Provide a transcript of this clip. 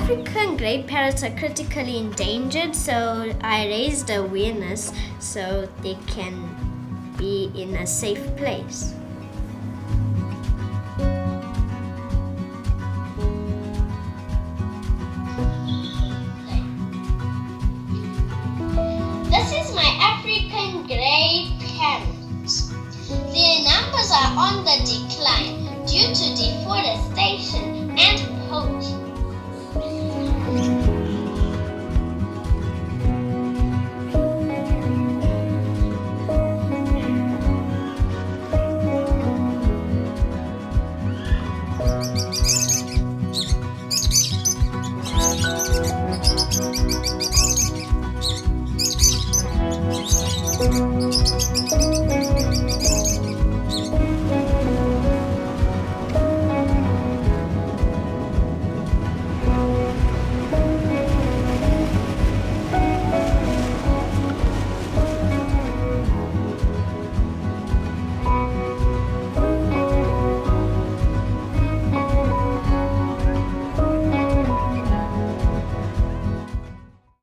African grey parrots are critically endangered, so I raised awareness so they can be in a safe place. This is my African grey parrots. Their numbers are on the decline due to deforestation and poaching.